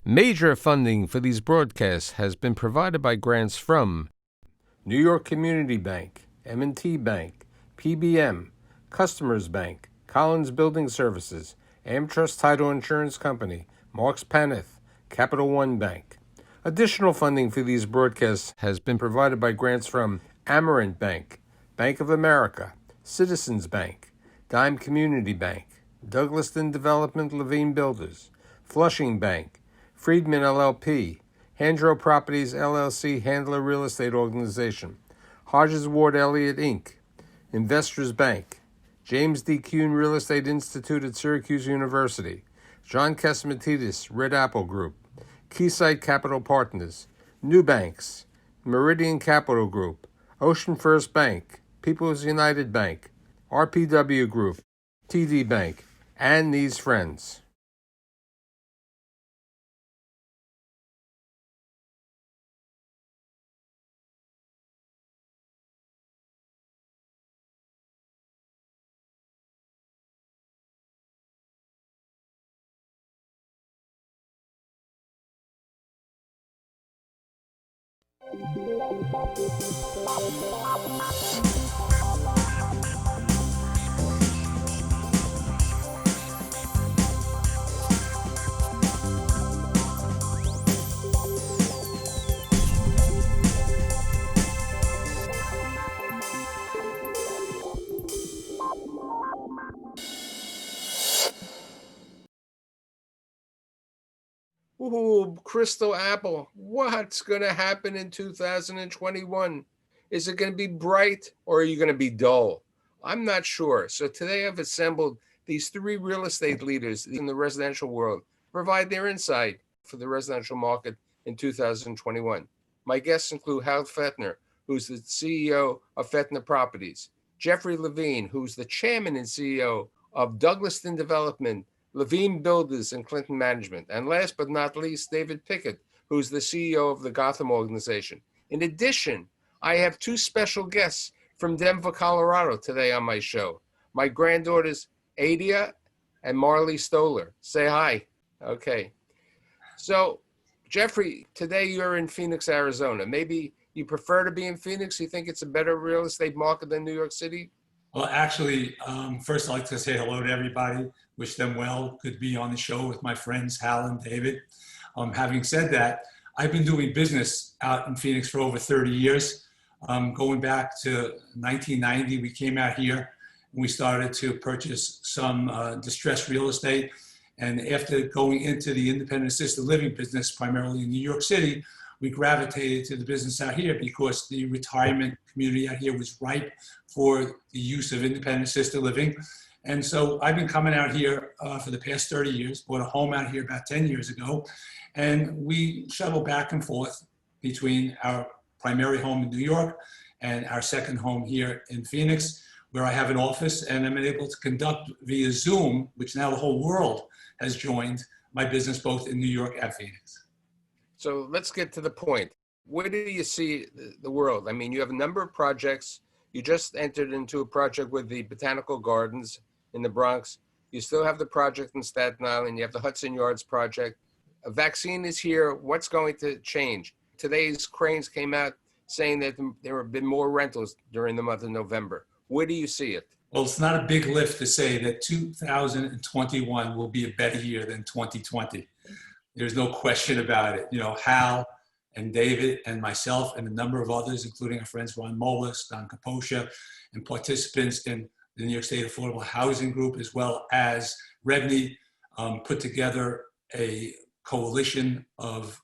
Major funding for these broadcasts has been provided by grants from New York Community Bank, M&T Bank, PBM, Customers Bank, Collins Building Services, AmTrust Title Insurance Company, Marks Paneth, Capital One Bank. Additional funding for these broadcasts has been provided by grants from Amerant Bank, Bank of America, Citizens Bank, Dime Community Bank, Douglaston Development Levine Builders, Flushing Bank, Friedman LLP, Handro Properties LLC Handler Real Estate Organization, Hodges Ward Elliott Inc., Investors Bank, James D. Kuhn Real Estate Institute at Syracuse University, John Kesmatidis Red Apple Group, Keysight Capital Partners, New Banks, Meridian Capital Group, Ocean First Bank, People's United Bank, RPW Group, TD Bank, and these friends. Ooh, Crystal Apple, what's going to happen in 2021? Is it going to be bright or are you going to be dull? I'm not sure. So today I've assembled these three real estate leaders in the residential world to provide their insight for the residential market in 2021. My guests include Hal Fetner, who's the CEO of Fetner Properties, Jeffrey Levine, who's the chairman and CEO of Douglaston Development, Levine Builders, and Clinton Management. And last but not least, David Pickett, who's the CEO of the Gotham organization. In addition, I have two special guests from Denver, Colorado today on my show. My granddaughters, Adia and Marley Stoller. Say hi. Okay. So, Jeffrey, today you're in Phoenix, Arizona. Maybe you prefer to be in Phoenix? You think it's a better real estate market than New York City? Well, actually, first I'd like to say hello to everybody, wish them well, good to be on the show with my friends Hal and David. Having said that, I've been doing business out in Phoenix for over 30 years. Going back to 1990, we came out here and we started to purchase some distressed real estate. And after going into the independent assisted living business, primarily in New York City, we gravitated to the business out here because the retirement community out here was ripe for the use of independent assisted living. And so I've been coming out here for the past 30 years, bought a home out here about 10 years ago, and we shuttle back and forth between our primary home in New York and our second home here in Phoenix, where I have an office and I'm able to conduct via Zoom, which now the whole world has joined, my business both in New York and Phoenix. So let's get to the point. Where do you see the world? I mean, you have a number of projects. You just entered into a project with the Botanical Gardens in the Bronx. You still have the project in Staten Island. You have the Hudson Yards project. A vaccine is here. What's going to change? Today's Cranes came out saying that there have been more rentals during the month of November. Where do you see it? Well, it's not a big lift to say that 2021 will be a better year than 2020. There's no question about it. You know, Hal and David and myself and a number of others, including our friends Ron Molis, Don Kaposha, and participants in the New York State Affordable Housing Group, as well as REBNY, put together a coalition of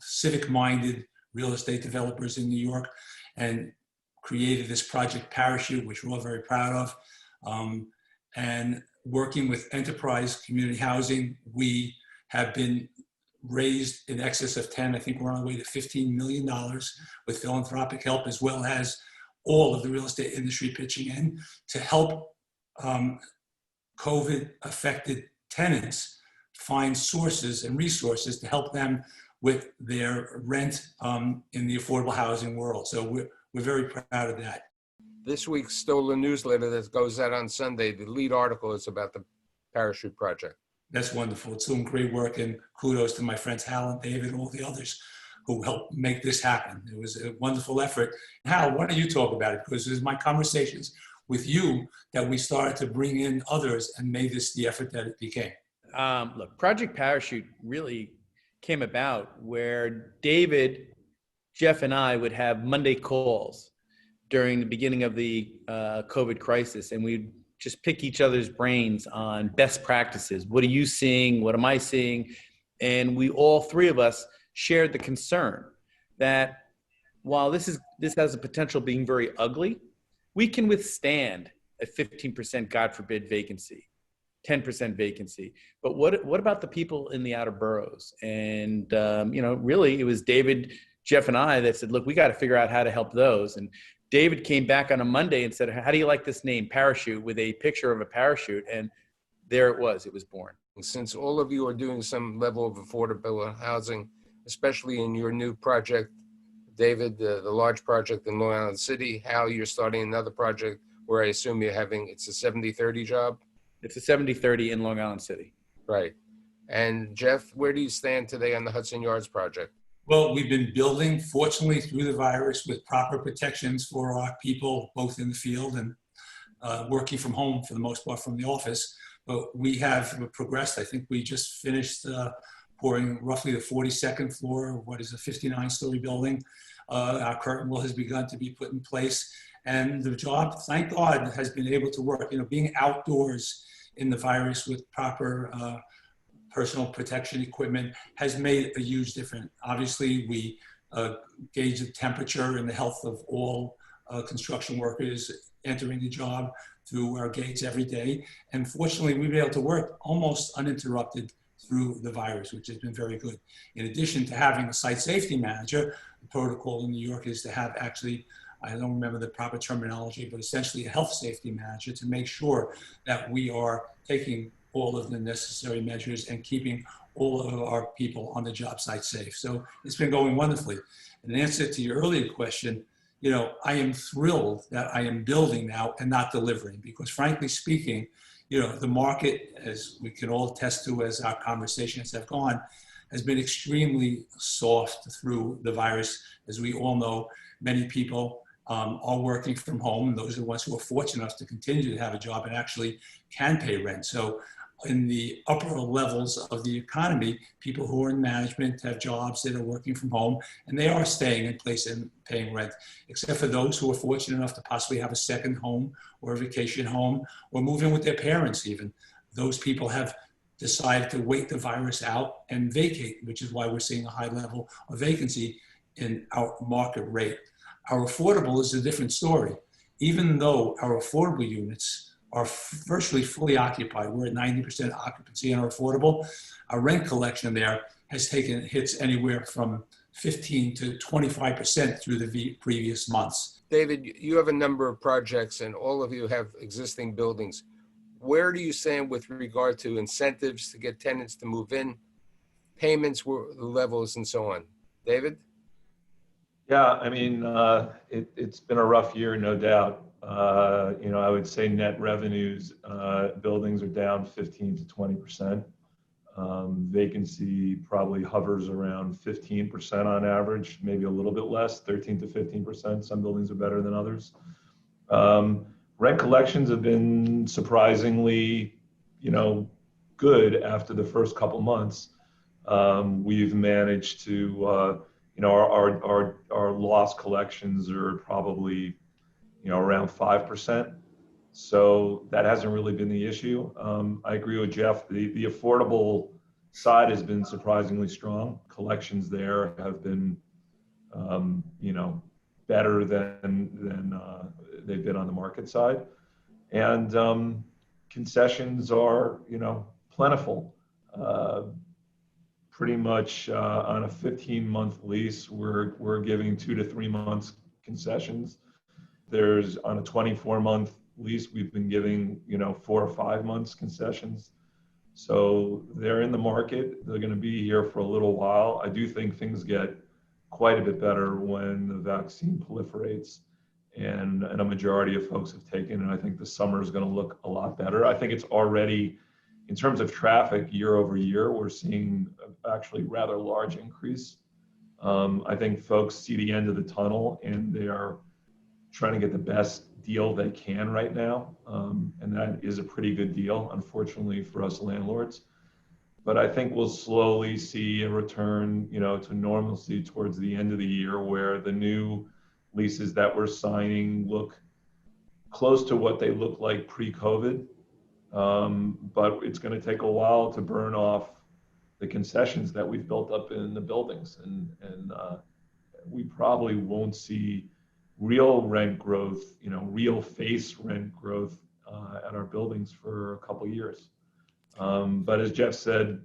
civic-minded real estate developers in New York and created this project Parachute, which we're all very proud of. And working with Enterprise Community Housing, we have been raised in excess of 10, I think we're on our way to $15 million with philanthropic help, as well as all of the real estate industry pitching in to help COVID-affected tenants find sources and resources to help them with their rent in the affordable housing world. So we're very proud of that. This week's Stolen newsletter that goes out on Sunday, the lead article is about the Parachute Project. That's wonderful. It's doing great work, and kudos to my friends Hal and David and all the others who helped make this happen. It was a wonderful effort. Hal, why don't you talk about it? Because it was my conversations with you that we started to bring in others and made this the effort that it became. Look, Project Parachute really came about where David, Jeff, and I would have Monday calls during the beginning of the COVID crisis, and we'd just pick each other's brains on best practices. What are you seeing? What am I seeing? And we all three of us shared the concern that while this has the potential of being very ugly, we can withstand a 15%, God forbid, vacancy, 10% vacancy. But what about the people in the outer boroughs? And really, it was David, Jeff, and I that said, look, we got to figure out how to help those. And David came back on a Monday and said, how do you like this name, Parachute, with a picture of a parachute? And there it was born. Since all of you are doing some level of affordable housing, especially in your new project, David, the large project in Long Island City, Hal, you're starting another project where I assume it's a 70-30 job? It's a 70-30 in Long Island City. Right. And Jeff, where do you stand today on the Hudson Yards project? Well, we've been building, fortunately, through the virus with proper protections for our people, both in the field and working from home for the most part from the office. But we have progressed. I think we just finished pouring roughly the 42nd floor of what is a 59-story building. Our curtain wall has begun to be put in place. And the job, thank God, has been able to work. Being outdoors in the virus with proper personal protection equipment has made a huge difference. Obviously, we gauge the temperature and the health of all construction workers entering the job through our gates every day. And fortunately, we've been able to work almost uninterrupted through the virus, which has been very good. In addition to having a site safety manager, the protocol in New York is to have actually, I don't remember the proper terminology, but essentially a health safety manager to make sure that we are taking all of the necessary measures and keeping all of our people on the job site safe. So it's been going wonderfully. In answer to your earlier question, I am thrilled that I am building now and not delivering, because frankly speaking, the market, as we can all attest to as our conversations have gone, has been extremely soft through the virus. As we all know, many people are working from home. Those are the ones who are fortunate enough to continue to have a job and actually can pay rent. So in the upper levels of the economy, people who are in management have jobs that are working from home, and they are staying in place and paying rent, except for those who are fortunate enough to possibly have a second home or a vacation home or move in with their parents even. Those people have decided to wait the virus out and vacate, which is why we're seeing a high level of vacancy in our market rate. Our affordable is a different story. Even though our affordable units are virtually fully occupied, we're at 90% occupancy in our affordable, our rent collection there has taken hits anywhere from 15 to 25% through the previous months. David, you have a number of projects and all of you have existing buildings. Where do you stand with regard to incentives to get tenants to move in, payments, levels, and so on? David? Yeah, I mean, it's been a rough year, no doubt. I would say net revenues, buildings are down 15 to 20%. Vacancy probably hovers around 15% on average, maybe a little bit less, 13 to 15%. Some buildings are better than others. Rent collections have been surprisingly, good after the first couple months. We've managed to, our loss collections are probably, around 5%. So that hasn't really been the issue. I agree with Jeff. The affordable side has been surprisingly strong. Collections there have been, better than they've been on the market side. And concessions are, plentiful. Pretty much on a 15-month lease, we're giving 2 to 3 months concessions. There's on a 24-month lease, we've been giving, 4 or 5 months concessions. So they're in the market. They're going to be here for a little while. I do think things get quite a bit better when the vaccine proliferates and a majority of folks have taken. And I think the summer is going to look a lot better. I think it's already, In terms of traffic year over year, we're seeing actually rather large increase. I think folks see the end of the tunnel and they are trying to get the best deal they can right now. And that is a pretty good deal, unfortunately, for us landlords. But I think we'll slowly see a return, to normalcy towards the end of the year, where the new leases that we're signing look close to what they looked like pre-COVID. But it's going to take a while to burn off the concessions that we've built up in the buildings, and we probably won't see real rent growth, real face rent growth at our buildings for a couple years. But as Jeff said,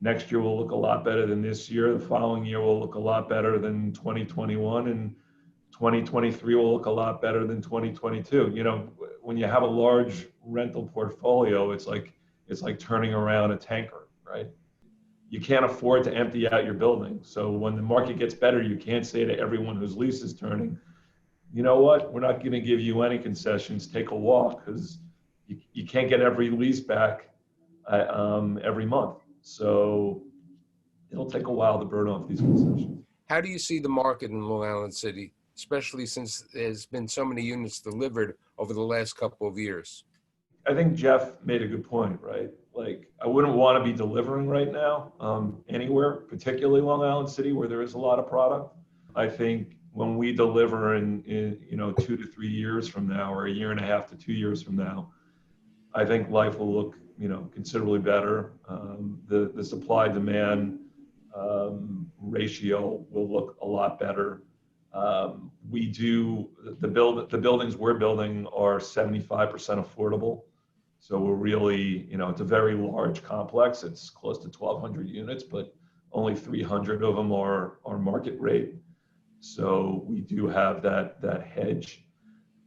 next year will look a lot better than this year. The following year will look a lot better than 2021, and 2023 will look a lot better than 2022. When you have a large rental portfolio, it's like turning around a tanker, right? You can't afford to empty out your building. So when the market gets better, you can't say to everyone whose lease is turning, you know what, we're not going to give you any concessions, take a walk, because you can't get every lease back every month. So it'll take a while to burn off these concessions. How do you see the market in Long Island City, especially since there's been so many units delivered over the last couple of years? I think Jeff made a good point, right? Like, I wouldn't want to be delivering right now anywhere, particularly Long Island City, where there is a lot of product. I think when we deliver in 2 to 3 years from now, or a year and a half to 2 years from now, I think life will look considerably better. The supply demand ratio will look a lot better. The buildings we're building are 75% affordable. So we're really, it's a very large complex. It's close to 1,200 units, but only 300 of them are market rate. So we do have that hedge.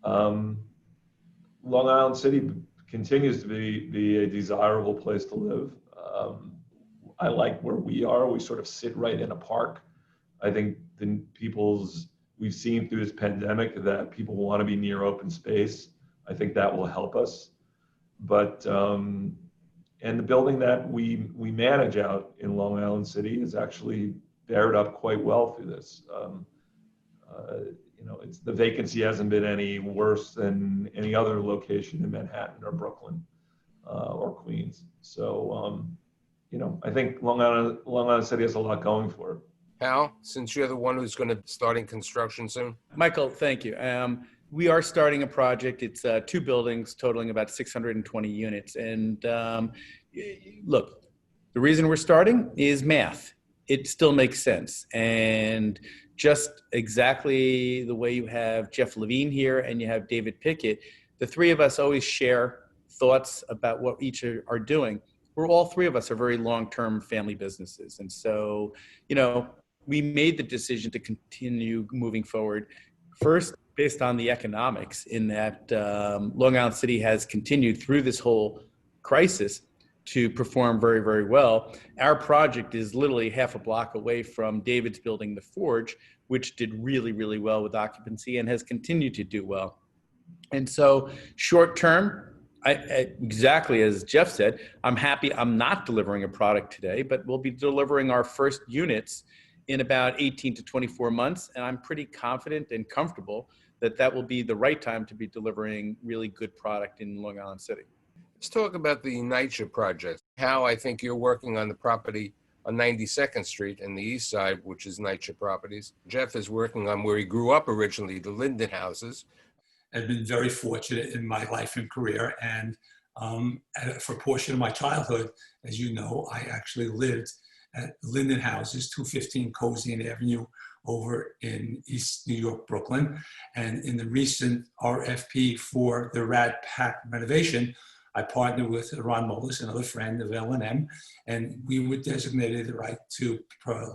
Long Island City continues to be a desirable place to live. I like where we are. We sort of sit right in a park. I think we've seen through this pandemic that people want to be near open space. I think that will help us. But and the building that we manage out in Long Island City has actually fared up quite well through this. The vacancy hasn't been any worse than any other location in Manhattan or Brooklyn or Queens. So I think Long Island City has a lot going for it. Hal, since you're the one who's going to start in construction soon. Michael, thank you. We are starting a project. It's 2 buildings totaling about 620 units. And look, the reason we're starting is math. It still makes sense. And just exactly the way you have Jeff Levine here and you have David Pickett, the 3 of us always share thoughts about what each are doing. All 3 of us are very long-term family businesses. And so, we made the decision to continue moving forward. First, based on the economics, in that Long Island City has continued through this whole crisis to perform very, very well. Our project is literally half a block away from David's building, The Forge, which did really, really well with occupancy and has continued to do well. And so short term, exactly as Jeff said, I'm happy I'm not delivering a product today, but we'll be delivering our first units in about 18 to 24 months. And I'm pretty confident and comfortable that will be the right time to be delivering really good product in Long Island City. Let's talk about the NYCHA project. How I think you're working on the property on 92nd Street in the east side, which is NYCHA Properties. Jeff is working on where he grew up originally, the Linden houses. I've been very fortunate in my life and career. And for a portion of my childhood, as you know, I actually lived at Linden Houses, 215 Cozian Avenue over in East New York, Brooklyn. And in the recent RFP for the Rad Pack renovation, I partnered with Ron Molis, another friend of L&M, and we were designated the right to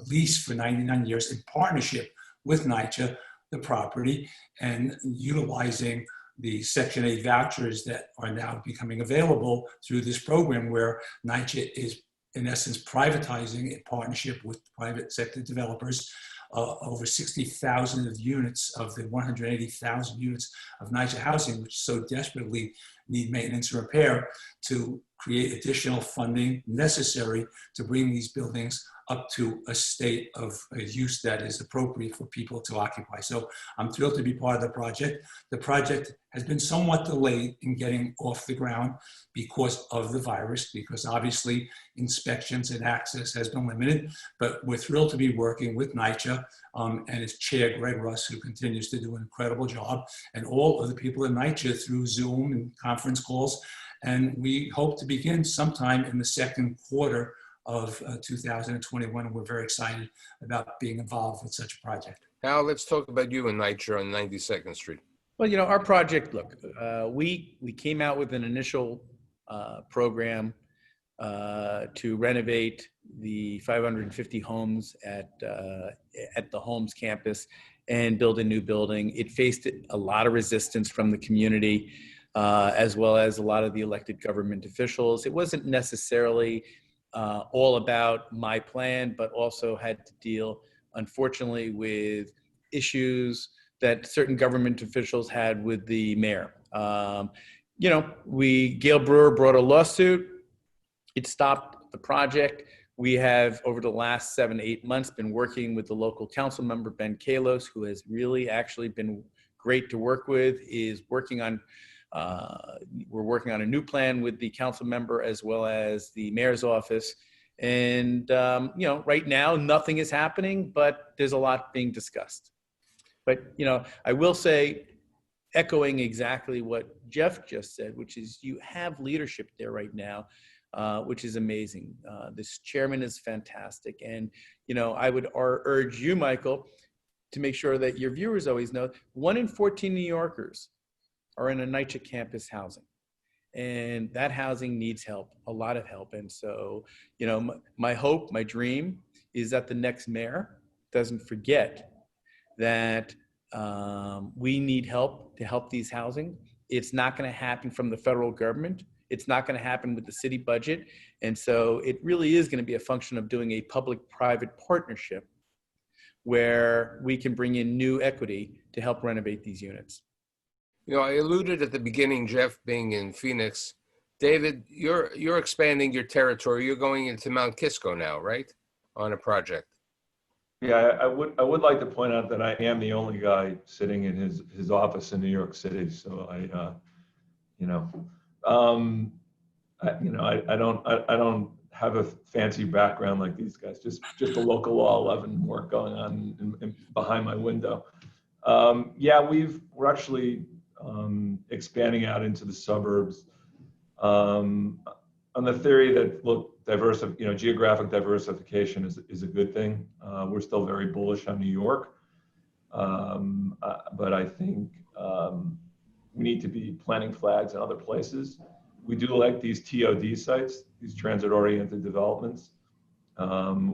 lease for 99 years in partnership with NYCHA, the property, and utilizing the Section 8 vouchers that are now becoming available through this program, where NYCHA is, in essence, privatizing in partnership with private sector developers over 60,000 of units of the 180,000 units of NYCHA housing, which so desperately need maintenance and repair, to create additional funding necessary to bring these buildings up to a state of use that is appropriate for people to occupy. So I'm thrilled to be part of the project. The project has been somewhat delayed in getting off the ground because of the virus, because obviously inspections and access has been limited, but we're thrilled to be working with NYCHA and its chair, Greg Russ, who continues to do an incredible job, and all of the people in NYCHA through Zoom and conference calls. And we hope to begin sometime in the second quarter of 2021. And we're very excited about being involved with such a project. Now let's talk about you in NYCHA on 92nd Street. Well, you know, our project, look, we came out with an initial program to renovate the 550 homes at the Holmes campus and build a new building. It faced a lot of resistance from the community, as well as a lot of the elected government officials. It wasn't necessarily all about my plan, but also had to deal, unfortunately, with issues that certain government officials had with the mayor. You know, Gail Brewer brought a lawsuit. It stopped the project. We have, over the last 7-8 months, been working with the local council member, Ben Kalos, who has really actually been great to work with, is working on we're working on a new plan with the council member as well as the mayor's office. And, you know, right now, nothing is happening, but there's a lot being discussed. But, you know, I will say, echoing exactly what Jeff just said, which is you have leadership there right now, which is amazing. This chairman is fantastic. And, you know, I would urge you, Michael, to make sure that your viewers always know 1 in 14 New Yorkers are in a NYCHA campus housing. And that housing needs help, a lot of help. And so, you know, my hope, my dream is that the next mayor doesn't forget that we need help to help these housing. It's not going to happen from the federal government. It's not going to happen with the city budget. And so it really is going to be a function of doing a public-private partnership where we can bring in new equity to help renovate these units. You know, I alluded at the beginning, Jeff being in Phoenix. David, you're expanding your territory. You're going into Mount Kisco now, right? On a project. Yeah, I would like to point out that I am the only guy sitting in his office in New York City. So I don't have a fancy background like these guys. Just a local law 11 work going on behind my window. We're actually expanding out into the suburbs on the theory that, look, geographic diversification is a good thing. We're still very bullish on New York, but I think we need to be planting flags in other places. We do like these TOD sites, these transit-oriented developments.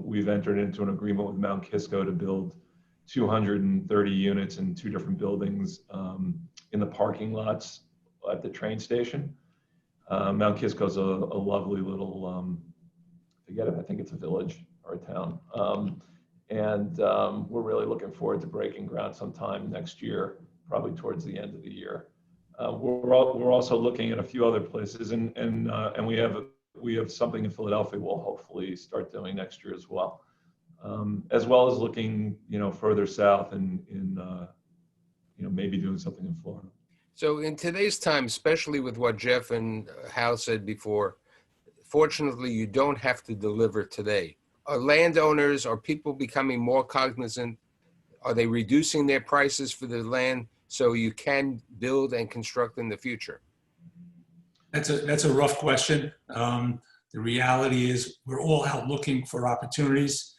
We've entered into an agreement with Mount Kisco to build 230 units in 2 different buildings in the parking lots at the train station. Mount Kisco's a lovely little, I think it's a village or a town. We're really looking forward to breaking ground sometime next year, probably towards the end of the year. We're also looking at a few other places, and we have something in Philadelphia we'll hopefully start doing next year as well as looking, further south and maybe doing something in Florida. So in today's time, especially with what Jeff and Hal said before, fortunately, you don't have to deliver today. Are landowners, are people becoming more cognizant? Are they reducing their prices for the land so you can build and construct in the future? That's a rough question. The reality is we're all out looking for opportunities.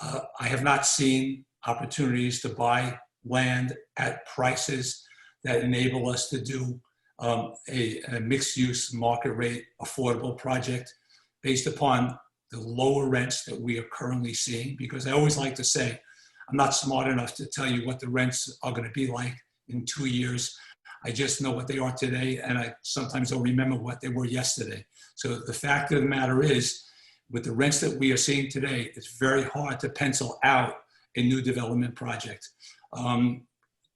I have not seen opportunities to buy land at prices that enable us to do a mixed-use, market-rate, affordable project based upon the lower rents that we are currently seeing. Because I always like to say, I'm not smart enough to tell you what the rents are going to be like in 2 years. I just know what they are today, and I sometimes don't remember what they were yesterday. So the fact of the matter is, with the rents that we are seeing today, it's very hard to pencil out a new development project.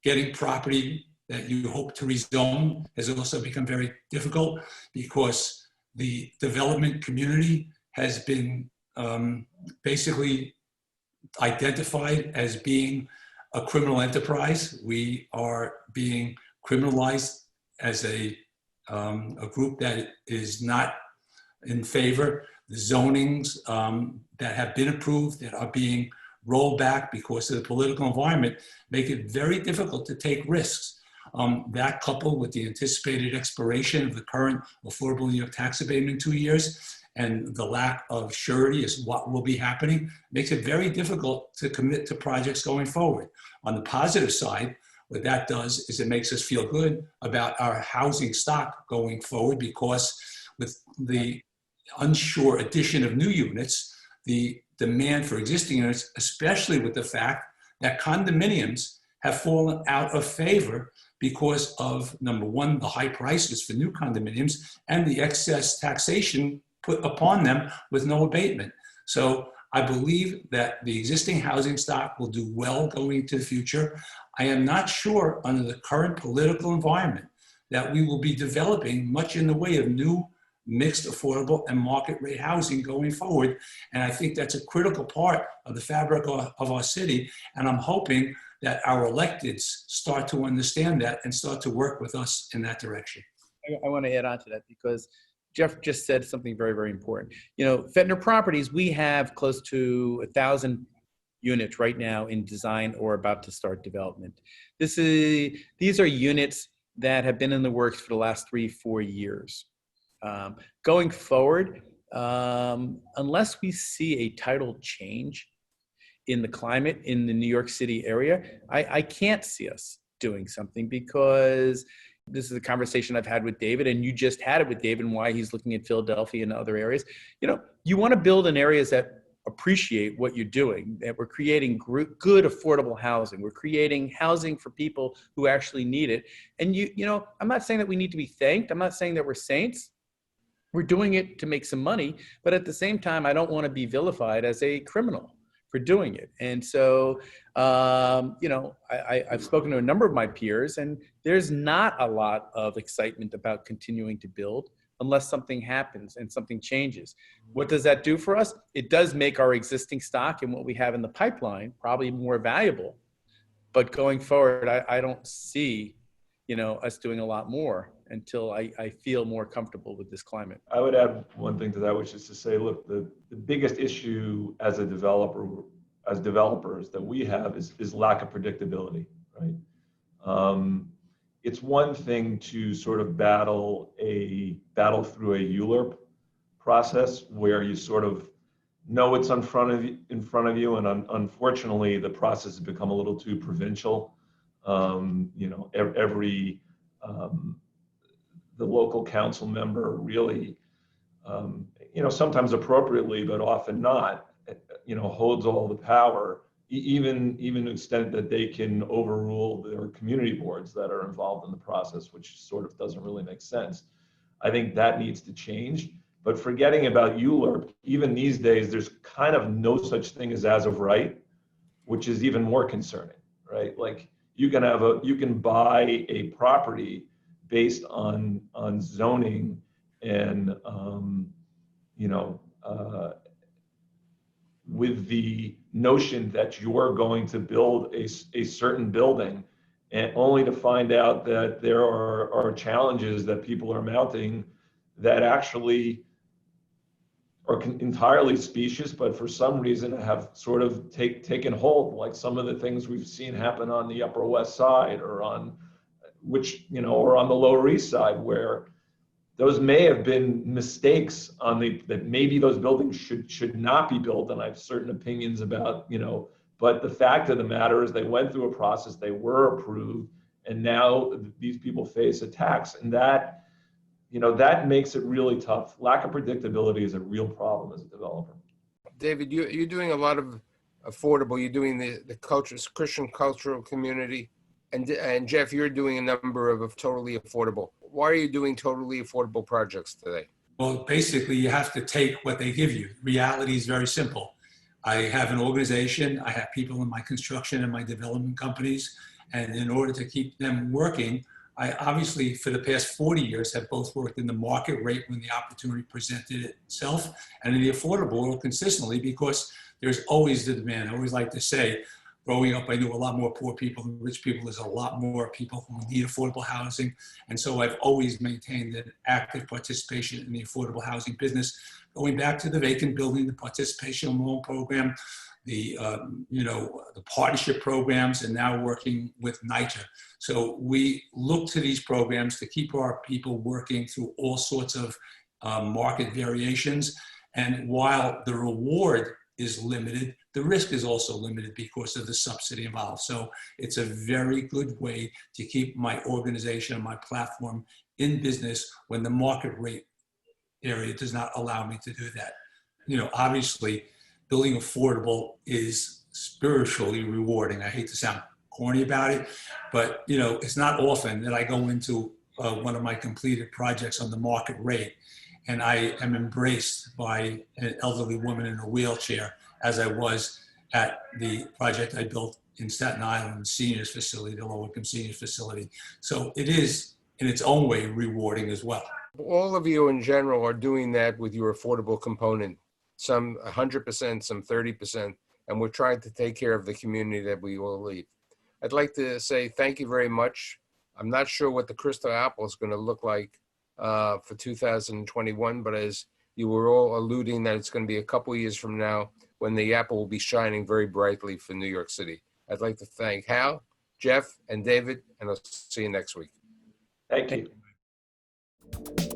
Getting property that you hope to rezone has also become very difficult because the development community has been basically identified as being a criminal enterprise. We are being criminalized as a group that is not in favor. The zonings that have been approved that are being rolled back because of the political environment make it very difficult to take risks. That coupled with the anticipated expiration of the current affordable New York tax abatement in 2 years and the lack of surety as what will be happening makes it very difficult to commit to projects going forward. On the positive side, what that does is it makes us feel good about our housing stock going forward, because with the unsure addition of new units, the demand for existing units, especially with the fact that condominiums have fallen out of favor because of, number one, the high prices for new condominiums and the excess taxation put upon them with no abatement. So I believe that the existing housing stock will do well going into the future. I am not sure under the current political environment that we will be developing much in the way of new mixed affordable and market rate housing going forward. And I think that's a critical part of the fabric of our city. And I'm hoping that our electeds start to understand that and start to work with us in that direction. I want to add on to that because Jeff just said something very, very important. You know, Fentner Properties, we have close to 1,000 units right now in design or about to start development. These are units that have been in the works for the last 3-4 years. Going forward, unless we see a tidal change in the climate in the New York City area, I can't see us doing something, because this is a conversation I've had with David, and you just had it with David, and why he's looking at Philadelphia and other areas. You know, you want to build in areas that appreciate what you're doing, that we're creating good affordable housing. We're creating housing for people who actually need it. And you know, I'm not saying that we need to be thanked. I'm not saying that we're saints. We're doing it to make some money, but at the same time, I don't want to be vilified as a criminal for doing it. And so, you know, I've spoken to a number of my peers, and there's not a lot of excitement about continuing to build unless something happens and something changes. What does that do for us? It does make our existing stock and what we have in the pipeline probably more valuable. But going forward, I don't see, you know, us doing a lot more until I feel more comfortable with this climate. I would add one thing to that, which is to say, look, the biggest issue as a developer, as developers that we have is lack of predictability, right? It's one thing to sort of battle through a ULURP process where you sort of know it's in front of you, and unfortunately the process has become a little too provincial. You know, every the local council member really, you know, sometimes appropriately, but often not, you know, holds all the power, even to the extent that they can overrule their community boards that are involved in the process, which sort of doesn't really make sense. I think that needs to change. But forgetting about ULURP, even these days, there's kind of no such thing as of right, which is even more concerning, right? Like you can buy a property based on zoning and you know, with the notion that you're going to build a certain building, and only to find out that there are challenges that people are mounting that actually are entirely specious, but for some reason have sort of taken hold, like some of the things we've seen happen on the Upper West Side, or on or on the Lower East Side, where those may have been mistakes that maybe those buildings should not be built. And I have certain opinions about, you know, but the fact of the matter is they went through a process, they were approved, and now these people face a tax. And that, you know, that makes it really tough. Lack of predictability is a real problem as a developer. David, you're doing a lot of affordable. You're doing the Christian cultural community. And Jeff, you're doing a number of totally affordable. Why are you doing totally affordable projects today? Well, basically, you have to take what they give you. Reality is very simple. I have an organization. I have people in my construction and my development companies. And in order to keep them working, I obviously, for the past 40 years, have both worked in the market rate when the opportunity presented itself and in the affordable world consistently, because there's always the demand. I always like to say, growing up, I knew a lot more poor people than rich people. There's a lot more people who need affordable housing. And so I've always maintained an active participation in the affordable housing business, going back to the vacant building, the participation loan program, the partnership programs, and now working with NYCHA. So we look to these programs to keep our people working through all sorts of market variations. And while the reward is limited, the risk is also limited because of the subsidy involved. So it's a very good way to keep my organization and my platform in business when the market rate area does not allow me to do that. Obviously, building affordable is spiritually rewarding. I hate to sound corny about it, but it's not often that I go into one of my completed projects on the market rate and I am embraced by an elderly woman in a wheelchair, as I was at the project I built in Staten Island seniors facility, the low-income seniors facility. So it is, in its own way, rewarding as well. All of you in general are doing that with your affordable component, some 100%, some 30%, and we're trying to take care of the community that we all leave. I'd like to say thank you very much. I'm not sure what the crystal apple is going to look like for 2021, but as you were all alluding that it's going to be a couple years from now when the apple will be shining very brightly for New York City. I'd like to thank Hal, Jeff, and David, and I'll see you next week. Thank you.